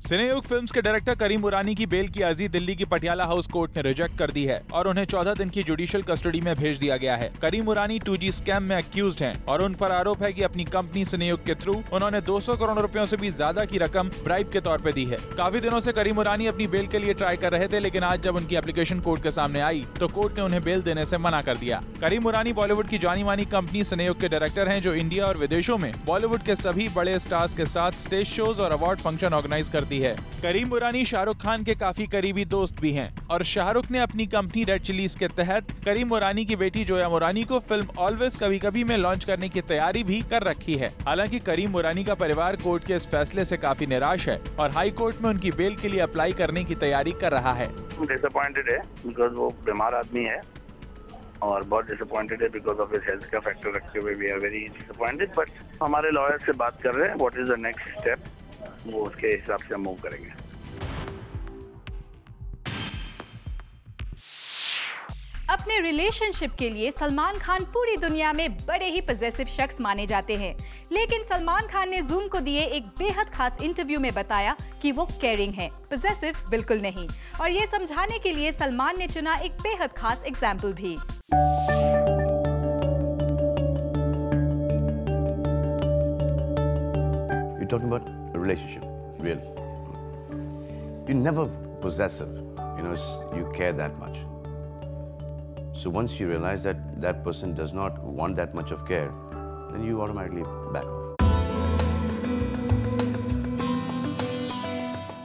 सिनेयुग films के director करीम मुरानी की bell की अर्जी दिल्ली की पटियाला हाउस कोर्ट ने रिजेक्ट कर दी है और उन्हें 14 दिन की जुडिशियल कस्टडी में भेज दिया गया है। करीम मुरानी 2G स्कैम में अक्यूज्ड हैं और उन पर आरोप है कि अपनी कंपनी सिनेयुग के थ्रू उन्होंने 200 करोड़ रुपयों से भी ज्यादा की रकम ब्राइब के तौर पे दी है। काफी दिनों से करीम मुरानी अपनी बेल के लिए ट्राई कर रहे थे, लेकिन आज जब उनकी एप्लीकेशन कोर्ट के सामने आई तो कोर्ट ने उन्हें बेल देने से मना कर दिया। करीम मुरानी बॉलीवुड की जानी मानी कंपनी सिनेयुग के डायरेक्टर हैं, जो इंडिया और विदेशों में बॉलीवुड के सभी बड़े स्टार्स के साथ स्टेज शोज और अवार्ड फंक्शन ऑर्गेनाइज करती है। करीम मुरानी शाहरुख खान के काफी करीबी दोस्त भी हैं और शाहरुख ने अपनी कंपनी रेड चिलीज के तहत करीम मुरानी की बेटी जोया मुरानी को फिल्म ऑलवेज कभी कभी में लॉन्च करने की तैयारी भी कर रखी है। हालांकि करीम मुरानी का परिवार कोर्ट के इस फैसले से काफी निराश है और हाई कोर्ट में उनकी बेल के लिए अप्लाई करने की तैयारी कर रहा है। डिसअपॉइंटेड है बिकॉज वो बीमार आदमी है और बहुत डिसअपॉइंटेड है बिकॉज ऑफ हिज हेल्थ का फैक्टर रखते हुए we are very disappointed, but हमारे लॉयर से बात कर रहे हैं what is the next step, वो उसके हिसाब से हम मूव करेंगे। अपने रिलेशनशिप के लिए सलमान खान पूरी दुनिया में बड़े ही पॉजिटिव शख्स माने जाते हैं, लेकिन सलमान खान ने जूम को दिए एक बेहद खास इंटरव्यू में बताया कि वो केयरिंग हैं, पॉजिटिव बिल्कुल नहीं। और ये समझाने के लिए सलमान ने चुना एक बेहद खास एग्जाम्पल भी। You're talking about a relationship, really. You're never possessive, you care that much. So once you realize that that person does not want that much of care, then you automatically back off.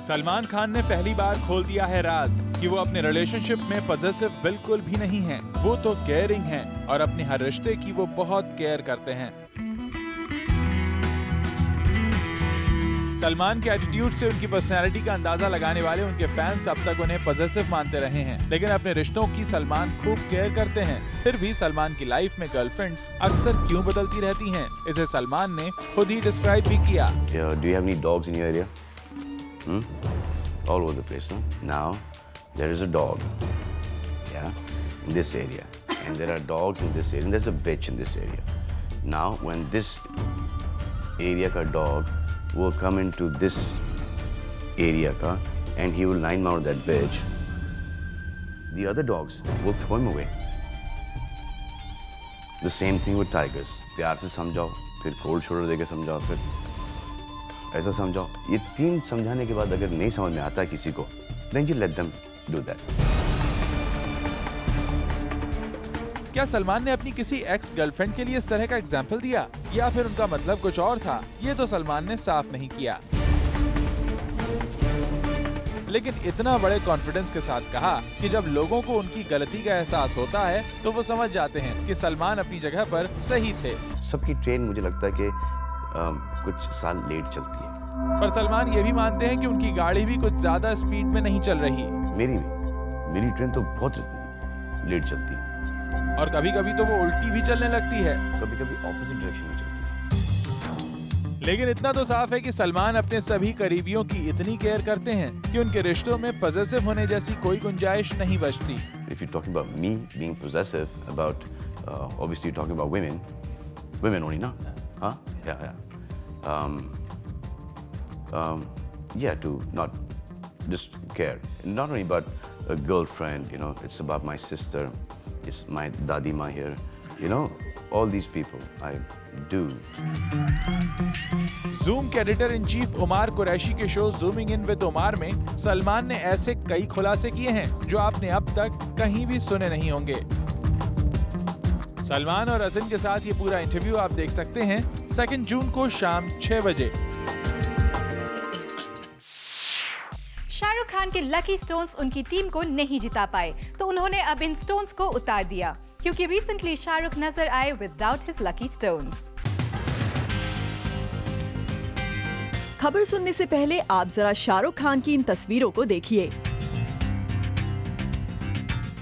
Salman Khan ने पहली बार खोल दिया है राज कि वो अपने relationship में positive बिल्कुल भी नहीं हैं। वो तो केयरिंग हैं और अपने हर रिश्ते की वो बहुत केयर करते हैं। सलमान के एटीट्यूड से उनकी पर्सनैलिटी का अंदाजा लगाने वाले उनके फैंस अब तक उन्हें पॉजिटिव मानते रहे हैं, लेकिन अपने रिश्तों की सलमान खूब केयर करते हैं। फिर भी सलमान की लाइफ में गर्लफ्रेंड्स अक्सर क्यों बदलती रहती हैं, इसे सलमान ने खुद ही डिस्क्राइब भी किया। Do you have any dogs in your area? All over the place. Now there is a dog, in this area, and there are dogs in this area, and there's a bitch in this area. Now when this area ka dog will come into this area ka, and he will line mount that bitch, the other dogs will throw him away. The same thing with tigers. प्यार से समझाओ, फिर cold shoulder देके समझाओ, फिर ऐसा समझाओ। ये तीन समझाने के बाद अगर नहीं समझ में आता किसी को, then you let them do that. क्या सलमान ने अपनी किसी एक्स गर्लफ्रेंड के लिए इस तरह का एग्जाम्पल दिया या फिर उनका मतलब कुछ और था? ये तो सलमान ने साफ नहीं किया, लेकिन इतना बड़े कॉन्फिडेंस के साथ कहा कि जब लोगों को उनकी गलती का एहसास होता है तो वो समझ जाते हैं कि सलमान अपनी जगह पर सही थे। सबकी ट्रेन मुझे लगता है कि कुछ साल लेट चलती है, पर सलमान ये भी मानते हैं कि उनकी गाड़ी भी कुछ ज्यादा स्पीड में नहीं चल रही। मेरी ट्रेन तो बहुत लेट चलती है और कभी कभी तो वो उल्टी भी चलने लगती है, कभी कभी ऑपोजिट डायरेक्शन में चलती है। लेकिन इतना तो साफ है कि सलमान अपने सभी करीबियों की इतनी केयर करते हैं कि उनके रिश्तों में पॉजिटिव होने जैसी कोई गुंजाइश नहीं बचती। If you're talking about me being possessive about, obviously you're talking about women only, no? Huh? Yeah. Yeah, to not just care. Not only about a girlfriend, it's about my sister, it's my Dadi Ma here, all these people I do. Zoom के editor in chief उमार Qureshi के show zooming in with उमार में सलमान ने ऐसे कई खुलासे किए हैं जो आपने अब तक कहीं भी सुने नहीं होंगे। सलमान और अज़िन के साथ ये पूरा इंटरव्यू आप देख सकते हैं 2 जून को शाम 6 बजे। शाहरुख खान के लकी स्टोन्स उनकी टीम को नहीं जिता पाए, तो उन्होंने अब इन स्टोन्स को उतार दिया, क्योंकि रिसेंटली शाहरुख नजर आए विदाउट हिज लकी स्टोन्स। खबर सुनने से पहले आप जरा शाहरुख खान की इन तस्वीरों को देखिए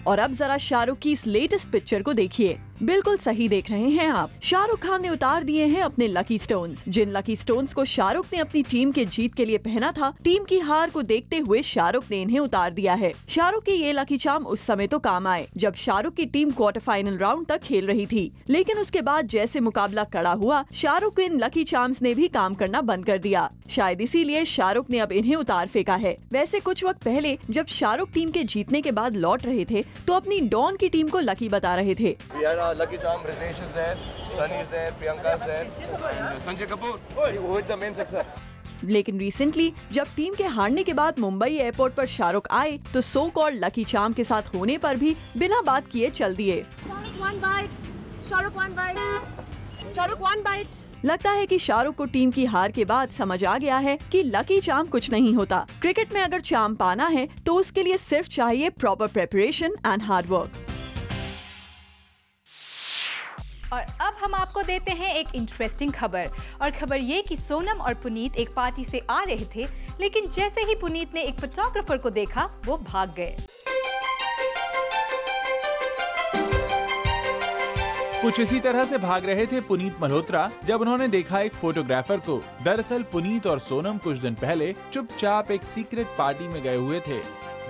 और अब जरा शाहरुख की इस लेटेस्ट पिक्चर को देखिए। बिल्कुल सही देख रहे हैं आप। शाहरुख खान ने उतार दिए हैं अपने लकी स्टोन्स। जिन लकी स्टोन्स को शाहरुख ने अपनी टीम के जीत के लिए पहना था, टीम की हार को देखते हुए शाहरुख ने इन्हें उतार दिया है। शाहरुख के ये लकी चार्म उस समय तो काम आए जब शाहरुख की टीम क्वार्टर फाइनल राउंड तक खेल रही थी, लेकिन उसके बाद जैसे मुकाबला कड़ा हुआ, शाहरुख के इन लकी चार्म्स ने भी काम करना बंद कर दिया। शायद इसीलिए शाहरुख ने अब इन्हें उतार फेंका है। वैसे कुछ वक्त पहले जब शाहरुख टीम के जीतने के बाद लौट रहे थे तो अपनी डॉन की टीम को लकी बता रहे थे। Lucky charm, Ritesh is there, Sunny is there, Priyanka is there, and Sanjay Kapoor, who hit the main success. लेकिन रिसेंटली जब टीम के हारने के बाद मुंबई एयरपोर्ट पर शाहरुख आए तो सो कॉल्ड लकी चार्म के साथ होने पर भी बिना बात किए चल दिए। लगता है कि शाहरुख को टीम की हार के बाद समझ आ गया है कि लकी चार्म कुछ नहीं होता। क्रिकेट में अगर चार्म पाना है तो उसके लिए सिर्फ चाहिए proper preparation and hard work. और अब हम आपको देते हैं एक इंटरेस्टिंग खबर, और खबर ये कि सोनम और पुनीत एक पार्टी से आ रहे थे, लेकिन जैसे ही पुनीत ने एक फोटोग्राफर को देखा वो भाग गए। कुछ इसी तरह से भाग रहे थे पुनीत मल्होत्रा जब उन्होंने देखा एक फोटोग्राफर को। दरअसल पुनीत और सोनम कुछ दिन पहले चुपचाप एक सीक्रेट पार्टी में गए हुए थे,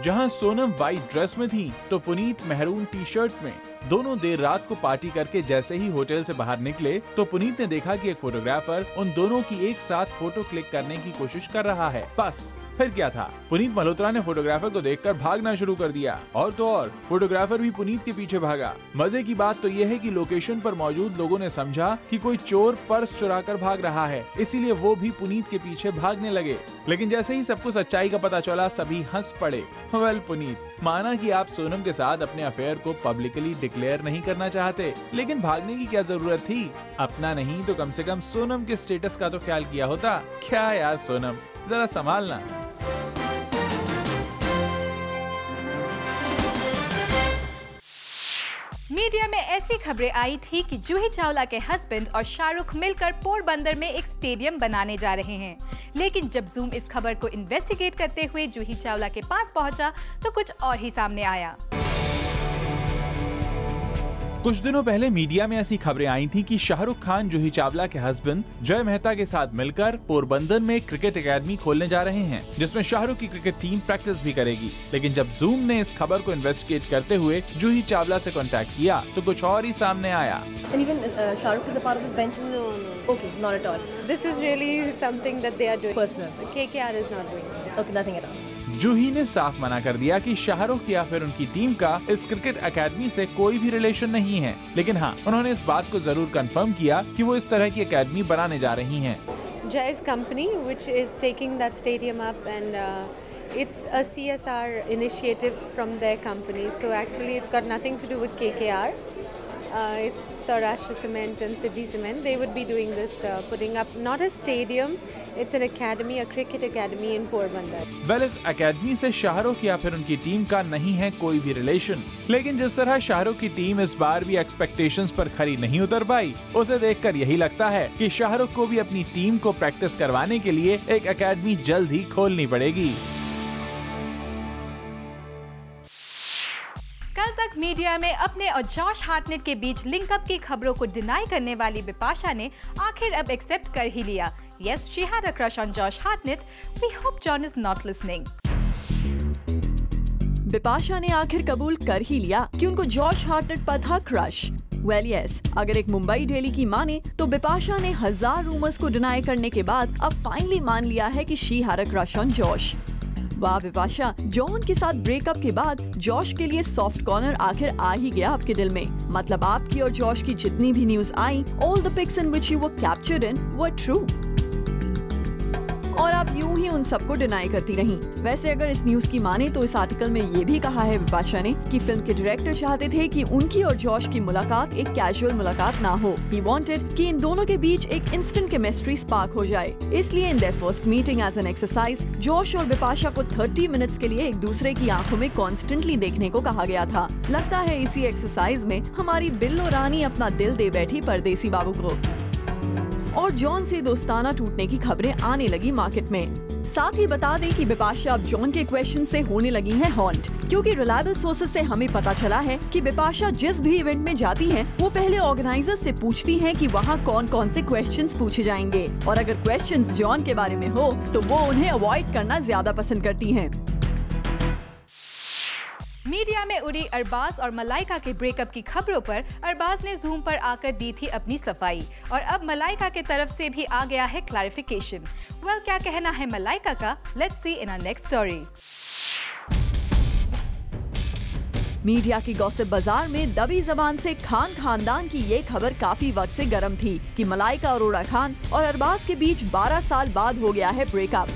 जहां सोनम व्हाइट ड्रेस में थी तो पुनीत मेहरून टी शर्ट में। दोनों देर रात को पार्टी करके जैसे ही होटल से बाहर निकले तो पुनीत ने देखा कि एक फोटोग्राफर उन दोनों की एक साथ फोटो क्लिक करने की कोशिश कर रहा है। बस फिर क्या था, पुनीत मल्होत्रा ने फोटोग्राफर को देखकर भागना शुरू कर दिया, और तो और फोटोग्राफर भी पुनीत के पीछे भागा। मजे की बात तो यह है कि लोकेशन पर मौजूद लोगों ने समझा कि कोई चोर पर्स चुराकर भाग रहा है, इसीलिए वो भी पुनीत के पीछे भागने लगे। लेकिन जैसे ही सबको सच्चाई का पता चला सभी हंस पड़े। वेल पुनीत, माना कि आप सोनम के साथ अपने अफेयर को पब्लिकली डिक्लेयर नहीं करना चाहते, लेकिन भागने की क्या जरूरत थी? अपना नहीं तो कम से कम सोनम के स्टेटस का तो ख्याल किया होता। क्या यार सोनम, जरा संभालना। मीडिया में ऐसी खबरें आई थी कि जूही चावला के हस्बैंड और शाहरुख मिलकर पोरबंदर में एक स्टेडियम बनाने जा रहे हैं। लेकिन जब जूम इस खबर को इन्वेस्टिगेट करते हुए जूही चावला के पास पहुंचा तो कुछ और ही सामने आया। कुछ दिनों पहले मीडिया में ऐसी खबरें आई थी कि शाहरुख खान जूही चावला के हस्बैंड जय मेहता के साथ मिलकर पोरबंदर में क्रिकेट एकेडमी खोलने जा रहे हैं, जिसमें शाहरुख की क्रिकेट टीम प्रैक्टिस भी करेगी। लेकिन जब जूम ने इस खबर को इन्वेस्टिगेट करते हुए जूही चावला से कांटेक्ट किया तो कुछ और ही सामने आया। Shahrukh is a part of this venture? No. Okay, not at all. This is really something that they are doing. Personal. KKR is not doing this. Okay, nothing at all. जूही ने साफ मना कर दिया कि शाहरुख या फिर उनकी टीम का इस क्रिकेट एकेडमी से कोई भी रिलेशन नहीं है। लेकिन हाँ, उन्होंने इस बात को जरूर कंफर्म किया कि वो इस तरह की एकेडमी बनाने जा रही हैं। Jay's company, which is taking that stadium up, and it's a CSR initiative from their company. So actually, it's got nothing to do with KKR. It's Saurashtra Cement and Siddhi Cement. They would be doing this, putting up not a stadium, it's an academy, a cricket academy in Porbandar. Well, इस academy से शाहरुख या फिर उनकी team का नहीं है कोई भी रिलेशन। लेकिन जिस तरह शाहरुख की टीम इस बार भी एक्सपेक्टेशंस पर खरी नहीं उतर पाई, उसे देखकर यही लगता है कि शाहरुख को भी अपनी टीम को प्रैक्टिस करवाने के लिए एक एकेडमी जल्द ही खोलनी पड़ेगी। कल तक मीडिया में अपने और जॉश हार्टनेट के बीच लिंकअप की खबरों को डिनाई करने वाली बिपाशा ने आखिर अब एक्सेप्ट कर ही लिया। Yes, she had a crush on Josh Hartnett. We hope John is not listening. Bipasha ने आखिर कबूल कर ही लिया कि उनको जॉश हार्टनेट पर था क्रश। वेल यस, अगर एक मुंबई डेली की माने तो बिपाशा ने 1000 रूमर्स को डिनाई करने के बाद अब फाइनली मान लिया है कि she had a crush on Josh. वाह बिपाशा, जॉन के साथ ब्रेकअप के बाद जॉश के लिए सॉफ्ट कॉर्नर आखिर आ ही गया आपके दिल में। मतलब आपकी और जॉश की जितनी भी न्यूज आई, all the pics in which you were captured in were true, और आप यूं ही उन सबको डिनाई करती रहीं। वैसे अगर इस न्यूज की माने तो इस आर्टिकल में ये भी कहा है बिपाशा ने कि फिल्म के डायरेक्टर चाहते थे कि उनकी और जॉश की मुलाकात एक कैजुअल मुलाकात ना हो। ही वांटेड कि इन दोनों के बीच एक इंस्टेंट केमिस्ट्री स्पार्क हो जाए। इसलिए in their first meeting as an exercise Josh और बिपाशा को 30 मिनट्स के लिए एक दूसरे की आंखों में कॉन्स्टेंटली देखने को कहा गया था। लगता है इसी एक्सरसाइज में हमारी बिल्लो रानी अपना दिल दे बैठी परदेसी बाबू को। और जॉन से दोस्ताना टूटने की खबरें आने लगी मार्केट में। साथ ही बता दें कि बिपाशा अब जॉन के क्वेश्चन से होने लगी हैं हॉन्ट, क्योंकि रिलायबल सोर्सेज से हमें पता चला है कि बिपाशा जिस भी इवेंट में जाती हैं, वो पहले ऑर्गेनाइजर से पूछती हैं कि वहाँ कौन कौन से क्वेश्चंस पूछे जाएंगे, और अगर क्वेश्चंस जॉन के बारे में हो तो वो उन्हें अवॉइड करना ज्यादा पसंद करती हैं। मीडिया में उड़ी अरबाज और मलाइका के ब्रेकअप की खबरों पर अरबाज ने जूम पर आकर दी थी अपनी सफाई, और अब मलाइका के तरफ से भी आ गया है क्लैरिफिकेशन। वेल, क्या कहना है मलाइका का? Let's see in our next story. Media की गॉसिप बाजार में दबी जबान से खान खानदान की ये खबर काफी वक्त से गर्म थी कि मलाइका अरोड़ा खान और अरबाज के बीच 12 साल बाद हो गया है ब्रेकअप।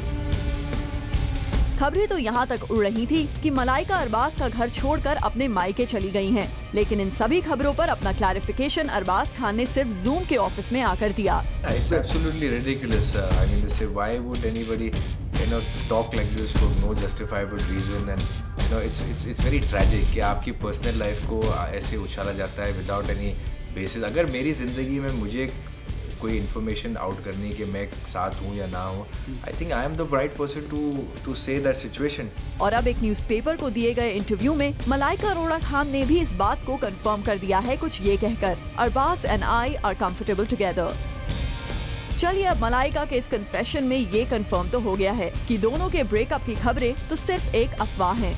खबरें तो यहाँ तक उड़ रही थी कि मलाइका अरबाज का घर छोड़कर अपने मायके चली गई हैं, लेकिन इन सभी खबरों पर अपना क्लैरिफिकेशन अरबाज खान ने सिर्फ जूम के ऑफिस में आकर दिया। It's absolutely ridiculous. I mean, they say, why would anybody, talk like this for no justifiable reason? And it's very tragic कि आपकी पर्सनल लाइफ को ऐसे उछाला जाता है विदाउट एनी बेसिस। अगर मेरी जिंदगी में मुझे कोई इन्फॉर्मेशन आउट करनी कि मैं साथ हूँ या ना हूँ, I think I am the right person to say that situation. और अब एक न्यूज़पेपर को दिए गए इंटरव्यू में मलाइका अरोड़ा खान ने भी इस बात को कंफर्म कर दिया है, कुछ ये कहकर, Arbaaz and I are comfortable together. चलिए, अब मलाइका के इस कन्फेशन में ये कंफर्म तो हो गया है कि दोनों के ब्रेकअप की खबरें तो सिर्फ एक अफवाह हैं।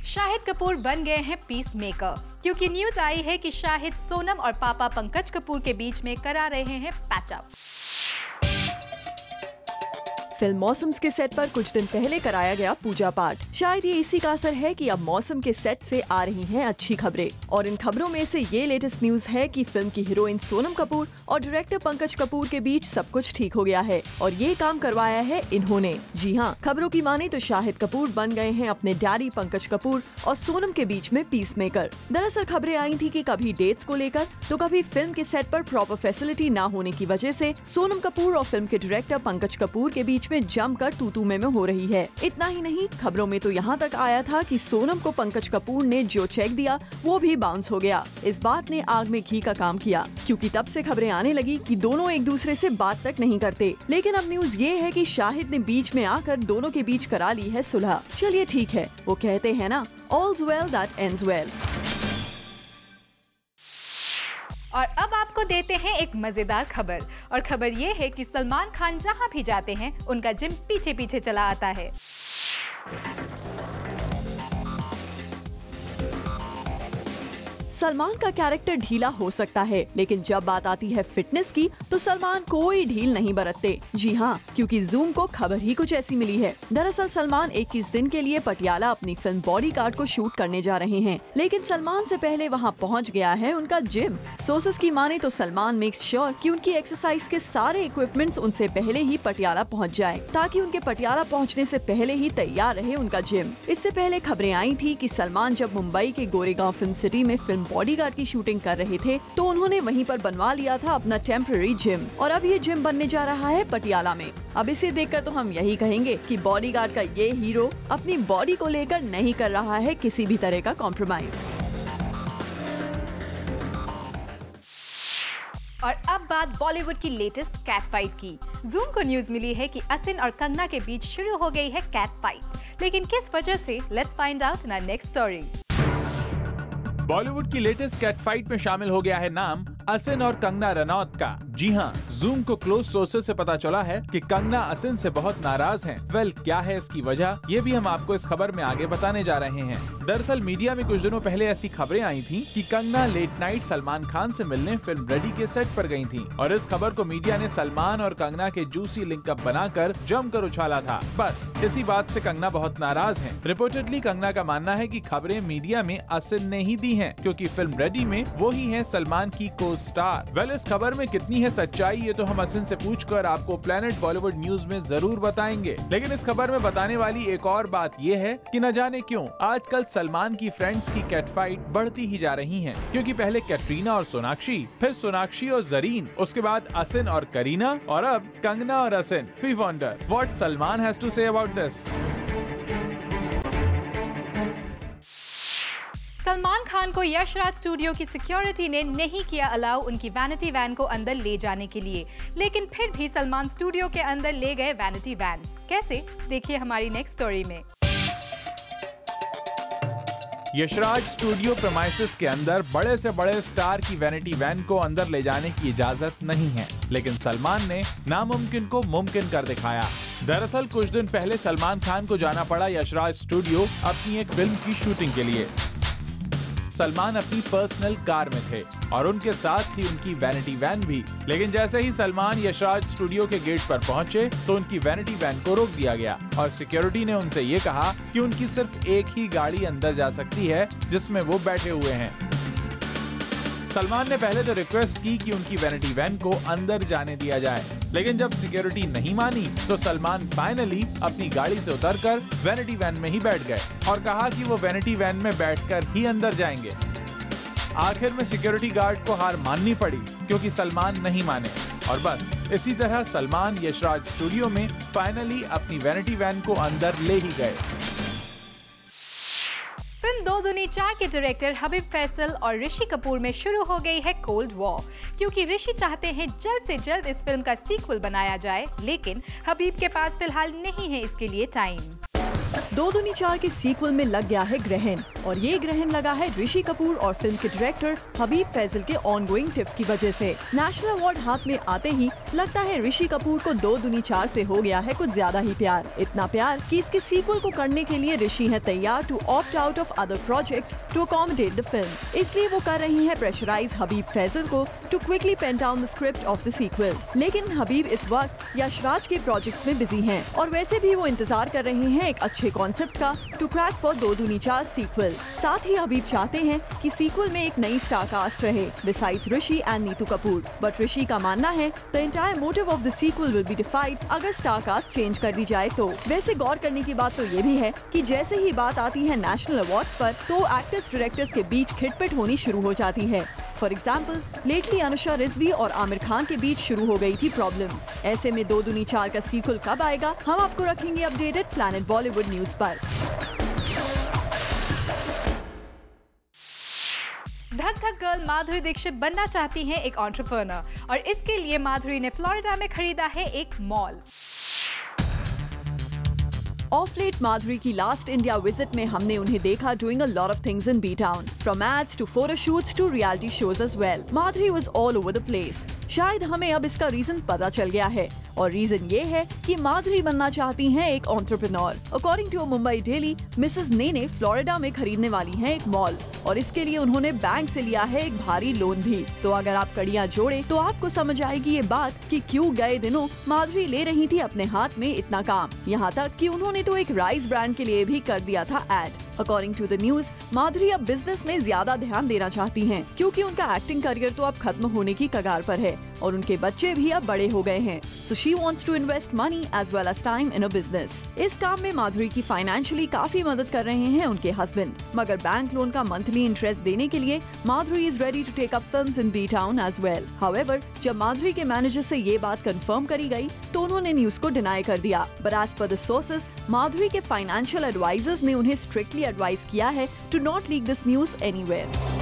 शाहिद कपूर बन गए हैं पीस मेकर, क्योंकि न्यूज आई है कि शाहिद सोनम और पापा पंकज कपूर के बीच में करा रहे हैं पैचअप। फिल्म मौसम के सेट पर कुछ दिन पहले कराया गया पूजा पाठ। शायद ये इसी का असर है कि अब मौसम के सेट से आ रही हैं अच्छी खबरें, और इन खबरों में से ये लेटेस्ट न्यूज है कि फिल्म की हीरोइन सोनम कपूर और डायरेक्टर पंकज कपूर के बीच सब कुछ ठीक हो गया है, और ये काम करवाया है इन्होंने। जी हाँ, खबरों की माने तो शाहिद कपूर बन गए हैं अपने डैडी पंकज कपूर और सोनम के बीच में पीस मेकर। दरअसल खबरें आई थी कि कभी डेट्स को लेकर तो कभी फिल्म के सेट पर प्रॉपर फैसिलिटी न होने की वजह से सोनम कपूर और फिल्म के डायरेक्टर पंकज कपूर के बीच में जमकर तू-तू में हो रही है। इतना ही नहीं, खबरों में तो यहाँ तक आया था कि सोनम को पंकज कपूर ने जो चेक दिया वो भी बाउंस हो गया। इस बात ने आग में घी का काम किया, क्योंकि तब से खबरें आने लगी कि दोनों एक दूसरे से बात तक नहीं करते। लेकिन अब न्यूज ये है कि शाहिद ने बीच में आकर दोनों के बीच करा ली है सुलह। चलिए ठीक है, वो कहते हैं ना, all's well that ends well। और अब आपको देते हैं एक मजेदार खबर, और खबर ये है कि सलमान खान जहां भी जाते हैं उनका जिम पीछे पीछे चला आता है। सलमान का कैरेक्टर ढीला हो सकता है, लेकिन जब बात आती है फिटनेस की तो सलमान कोई ढील नहीं बरतते। जी हाँ, क्योंकि जूम को खबर ही कुछ ऐसी मिली है। दरअसल सलमान 21 दिन के लिए पटियाला अपनी फिल्म बॉडीगार्ड को शूट करने जा रहे हैं, लेकिन सलमान से पहले वहाँ पहुँच गया है उनका जिम। सोर्सेस की माने तो सलमान मेक्स श्योर कि उनकी एक्सरसाइज के सारे इक्विपमेंट्स उनसे पहले ही पटियाला पहुँच जाए, ताकि उनके पटियाला पहुँचने से पहले ही तैयार रहे उनका जिम। इससे पहले खबरें आई थी कि सलमान जब मुंबई के गोरेगांव फिल्म सिटी में फिल्म बॉडीगार्ड की शूटिंग कर रहे थे तो उन्होंने वहीं पर बनवा लिया था अपना टेम्पररी जिम, और अब ये जिम बनने जा रहा है पटियाला में। अब इसे देखकर तो हम यही कहेंगे कि बॉडीगार्ड का ये हीरो अपनी बॉडी को लेकर नहीं कर रहा है किसी भी तरह का कॉम्प्रोमाइज। और अब बात बॉलीवुड की लेटेस्ट कैट फाइट की। जूम को न्यूज मिली है कि असिन और कंगना के बीच शुरू हो गई है कैट फाइट, लेकिन किस वजह से, let's find out in our next story. Bollywood की लेटेस्ट कैट फाइट में शामिल हो गया है नाम असिन और कंगना रनौत का। जी हाँ, जूम को क्लोज सोर्सेज से पता चला है कि कंगना असिन से बहुत नाराज हैं। वेल, क्या है इसकी वजह, ये भी हम आपको इस खबर में आगे बताने जा रहे हैं। दरअसल मीडिया में कुछ दिनों पहले ऐसी खबरें आई थी कि कंगना लेट नाइट सलमान खान से मिलने फिल्म रेडी के सेट पर गई थी, और इस खबर को मीडिया ने सलमान और कंगना के जूसी लिंकअप बनाकर जमकर उछाला था। बस इसी बात से कंगना बहुत नाराज है। रिपोर्टेडली कंगना का मानना है कि खबरें मीडिया में असिन ने ही दी है, क्योंकि फिल्म रेडी में वो ही है सलमान की को स्टार। वेल, इस खबर में कितनी है सच्चाई, ये तो हम असिन से पूछकर आपको प्लैनेट बॉलीवुड न्यूज में जरूर बताएंगे। लेकिन इस खबर में बताने वाली एक और बात ये है कि न जाने क्यों आजकल सलमान की फ्रेंड्स की कैट फाइट बढ़ती ही जा रही हैं, क्योंकि पहले कैटरीना और सोनाक्षी, फिर सोनाक्षी और जरीन, उसके बाद असिन और करीना, और अब कंगना और Asin. We wonder what Salman has to say about this. Salman Khan को यशराज स्टूडियो की सिक्योरिटी ने नहीं किया अलाउ उनकी वैनिटी वैन को अंदर ले जाने के लिए, लेकिन फिर भी सलमान स्टूडियो के अंदर ले गए वैनिटी वैन। कैसे, देखिए हमारी नेक्स्ट स्टोरी में। यशराज स्टूडियो प्रेमाइसेस के अंदर बड़े से बड़े स्टार की वैनिटी वैन को अंदर ले जाने की इजाजत नहीं है, लेकिन सलमान ने नामुमकिन को मुमकिन कर दिखाया। दरअसल कुछ दिन पहले सलमान खान को जाना पड़ा यशराज स्टूडियो अपनी एक फिल्म की शूटिंग के लिए। सलमान अपनी पर्सनल कार में थे और उनके साथ थी उनकी वैनिटी वैन भी, लेकिन जैसे ही सलमान यशराज स्टूडियो के गेट पर पहुंचे तो उनकी वैनिटी वैन को रोक दिया गया और सिक्योरिटी ने उनसे ये कहा कि उनकी सिर्फ एक ही गाड़ी अंदर जा सकती है जिसमें वो बैठे हुए हैं। सलमान ने पहले तो रिक्वेस्ट की कि उनकी वैनिटी वैन को अंदर जाने दिया जाए, लेकिन जब सिक्योरिटी नहीं मानी तो सलमान फाइनली अपनी गाड़ी से उतरकर वैनिटी वैन में ही बैठ गए और कहा कि वो वैनिटी वैन में बैठकर ही अंदर जाएंगे। आखिर में सिक्योरिटी गार्ड को हार माननी पड़ी क्योंकि सलमान नहीं माने और बस इसी तरह सलमान यशराज स्टूडियो में फाइनली अपनी वैनिटी वैन को अंदर ले ही गए। फिल्म 2 दूनी 4 के डायरेक्टर हबीब फैसल और ऋषि कपूर में शुरू हो गई है कोल्ड वॉर, क्योंकि ऋषि चाहते हैं जल्द से जल्द इस फिल्म का सीक्वल बनाया जाए, लेकिन हबीब के पास फिलहाल नहीं है इसके लिए टाइम। 2 दूनी 4 के सीक्वल में लग गया है ग्रहण, और ये ग्रहण लगा है ऋषि कपूर और फिल्म के डायरेक्टर हबीब फैसल के ऑनगोइंग टिफ की वजह से। नेशनल अवार्ड हाथ में आते ही लगता है ऋषि कपूर को 2 दूनी 4 से हो गया है कुछ ज्यादा ही प्यार, इतना प्यार कि इसके सीक्वल को करने के लिए ऋषि है तैयार to opt out of other projects to accommodate the film. इसलिए वो कर रही है प्रेशराइज हबीब फैसल को to quickly pen down the script of the sequel. लेकिन हबीब इस वक्त यशराज के प्रोजेक्ट्स में बिजी हैं और वैसे भी वो इंतजार कर रहे हैं एक अच्छे कॉन्सेप्ट का टू क्रैक फॉर 2 दूनी 4 सीक्वल। साथ ही हबीब चाहते हैं कि सीक्वल में एक नई स्टार कास्ट रहे besides Rishi and Neetu Kapoor, but Rishi का मानना है the entire motive of the sequel will be defied अगर स्टार कास्ट चेंज कर दी जाए तो। वैसे गौर करने की बात तो ये भी है कि जैसे ही बात आती है नेशनल अवार्ड्स पर तो एक्टर्स डायरेक्टर्स के बीच खिटपिट होनी शुरू हो जाती है। For example, lately Anusha Rizvi और आमिर खान के बीच शुरू हो गई थी प्रॉब्लम्स। ऐसे में 2 दूनी 4 का सीक्वल कब आएगा, हम आपको रखेंगे अपडेटेड प्लैनेट बॉलीवुड न्यूज पर। धक धक गर्ल माधुरी दीक्षित बनना चाहती हैं एक एंटरप्रेन्योर और इसके लिए माधुरी ने फ्लोरिडा में खरीदा है एक मॉल। ऑफ लेट माधुरी की लास्ट इंडिया विजिट में हमने उन्हें देखा doing a lot of things in B town, from ads to photo shoots to reality shows as well. Madhuri was all over the place. शायद हमें अब इसका रीजन पता चल गया है और रीजन ये है कि माधुरी बनना चाहती हैं एक entrepreneur. According to Mumbai daily, Mrs Nene Florida में खरीदने वाली हैं एक मॉल और इसके लिए उन्होंने बैंक से लिया है एक भारी लोन भी। तो अगर आप कड़ियां जोड़े तो आपको समझ आएगी ये बात कि क्यों गए दिनों माधुरी ले रही थी अपने हाथ में इतना काम, यहाँ तक कि उन्होंने तो एक राइस ब्रांड के लिए भी कर दिया था ad. According to the news, Madhuri अब बिजनेस में ज्यादा ध्यान देना चाहती हैं क्योंकि उनका एक्टिंग करियर तो अब खत्म होने की कगार पर है और उनके बच्चे भी अब बड़े हो गए हैं। So she wants to invest money as well as time in a business. इस काम में माधुरी की फाइनेंशियली काफी मदद कर रहे हैं उनके हस्बैंड, मगर बैंक लोन का मंथली इंटरेस्ट देने के लिए Madhuri is ready to take up films in B town as well. However, जब माधुरी के मैनेजर से ये बात कंफर्म करी गई तो उन्होंने न्यूज को डिनाई कर दिया, but as per the sources Madhuri के फाइनेंशियल एडवाइजर्स ने उन्हें स्ट्रिक्टली एडवाइस किया है to not leak this news anywhere.